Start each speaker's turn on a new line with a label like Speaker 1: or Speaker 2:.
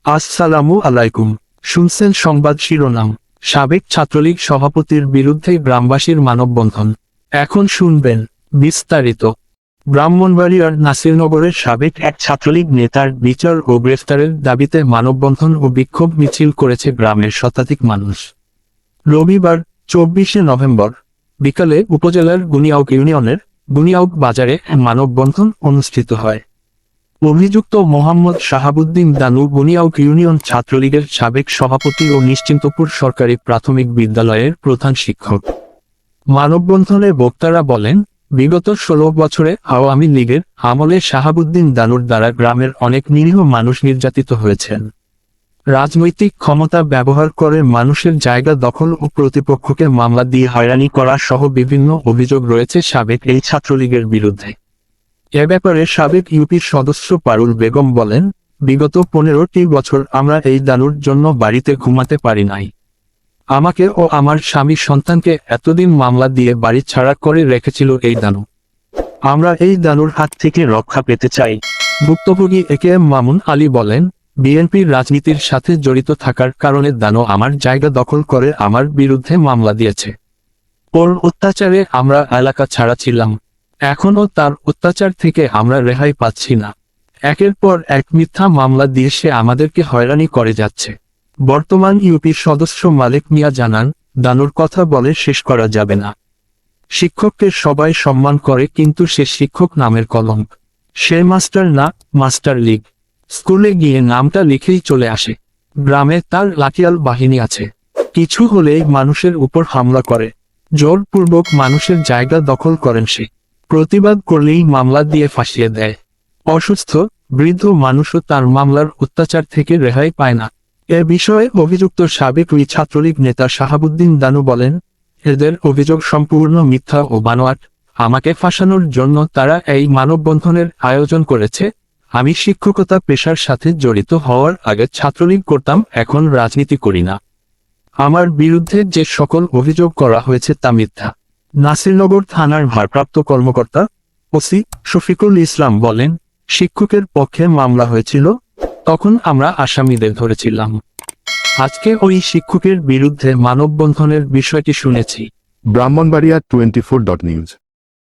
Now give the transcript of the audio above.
Speaker 1: আসসালামু আলাইকুম। শুনছেন সংবাদ শিরোনাম। সাবেক ছাত্রলীগ সভাপতির বিরুদ্ধে গ্রামবাসীর মানববন্ধন। এখন শুনবেন বিস্তারিত। ব্রাহ্মণবাড়িয়ার নাসিরনগরের সাবেক এক ছাত্রলীগ নেতার বিচার ও গ্রেফতারের দাবিতে মানববন্ধন ও বিক্ষোভ মিছিল করেছে গ্রামের শতাধিক মানুষ। রবিবার 24শে নভেম্বর বিকালে উপজেলার গুনিয়াউক ইউনিয়নের গুনিয়াউক বাজারে মানববন্ধন অনুষ্ঠিত হয়। অভিযুক্ত মোহাম্মদ শাহাবুদ্দিন দানু বুনিয়াউক ইউনিয়ন ছাত্রলীগের সাবেক সভাপতি ও নিশ্চিন্তপুর সরকারি প্রাথমিক বিদ্যালয়ের প্রধান শিক্ষক। মানববন্ধনে বক্তারা বলেন, বিগত 16 বছরে আওয়ামী লীগের আমলে শাহাবুদ্দিন দানুর দ্বারা গ্রামের অনেক নিরীহ মানুষ নির্যাতিত হয়েছেন। রাজনৈতিক ক্ষমতা ব্যবহার করে মানুষের জায়গা দখল ও প্রতিপক্ষকে মামলা দিয়ে হয়রানি করা সহ বিভিন্ন অভিযোগ রয়েছে সাবেক এই ছাত্রলীগের বিরুদ্ধে। এ ব্যাপারে সাবেক ইউপির সদস্য পারুল বেগম বলেন, বিগত 15টি বছর আমরা এই দানুর জন্য বাড়িতে ঘুমাতে পারি নাই। আমাকে ও আমার স্বামী সন্তানকে এতদিন মামলা দিয়ে বাড়ি ছাড়া করে রেখেছিল এই দানু। আমরা এই দানুর হাত থেকে রক্ষা পেতে চাই। ভুক্তভোগী AKM মামুন আলী বলেন, বিএনপির রাজনীতির সাথে জড়িত থাকার কারণে দানু আমার জায়গা দখল করে আমার বিরুদ্ধে মামলা দিয়েছে। ওর অত্যাচারে আমরা এলাকা ছাড়া ছিলাম। এখনও তার অত্যাচার থেকে আমরা রেহাই পাচ্ছি না। একের পর এক মিথ্যা মামলা দিয়ে সে আমাদেরকে হয়রানি করে যাচ্ছে। বর্তমান ইউপি সদস্য মালিক মিয়া জানান, দানুর কথা বলে শেষ করা যাবে না। শিক্ষককে সবাই সম্মান করে, কিন্তু সে শিক্ষক নামের কলঙ্ক। সে মাস্টার না, মাস্টার লীগ। স্কুলে গিয়ে নামটা লিখেই চলে আসে। গ্রামে তার লাঠিয়াল বাহিনী আছে। কিছু হলেই মানুষের উপর হামলা করে। জোরপূর্বক মানুষের জায়গা দখল করেন সে। প্রতিবাদ করলেই মামলা দিয়ে ফাঁসিয়ে দেয়। অসুস্থ, বৃদ্ধ মানুষও তার মামলার অত্যাচার থেকে রেহাই পায় না। এ বিষয়ে অভিযুক্ত সাবেক ওই ছাত্রলীগ নেতা শাহাবুদ্দিন দানু বলেন, এদের অভিযোগ সম্পূর্ণ মিথ্যা ও বানোয়াট। আমাকে ফাঁসানোর জন্য তারা এই মানববন্ধনের আয়োজন করেছে। আমি শিক্ষকতা পেশার সাথে জড়িত হওয়ার আগে ছাত্রলীগ করতাম, এখন রাজনীতি করি না। আমার বিরুদ্ধে যে সকল অভিযোগ করা হয়েছে তা মিথ্যা। নাসিরনগর থানার ভারপ্রাপ্ত কর্মকর্তা ওসি শফিকুল ইসলাম বলেন, শিক্ষকের পক্ষে মামলা হয়েছিল, তখন আমরা আসামিদের ধরেছিলাম। আজকে ওই শিক্ষকের বিরুদ্ধে মানববন্ধনের বিষয়টি শুনেছি।
Speaker 2: ব্রাহ্মণবাড়িয়া 24.news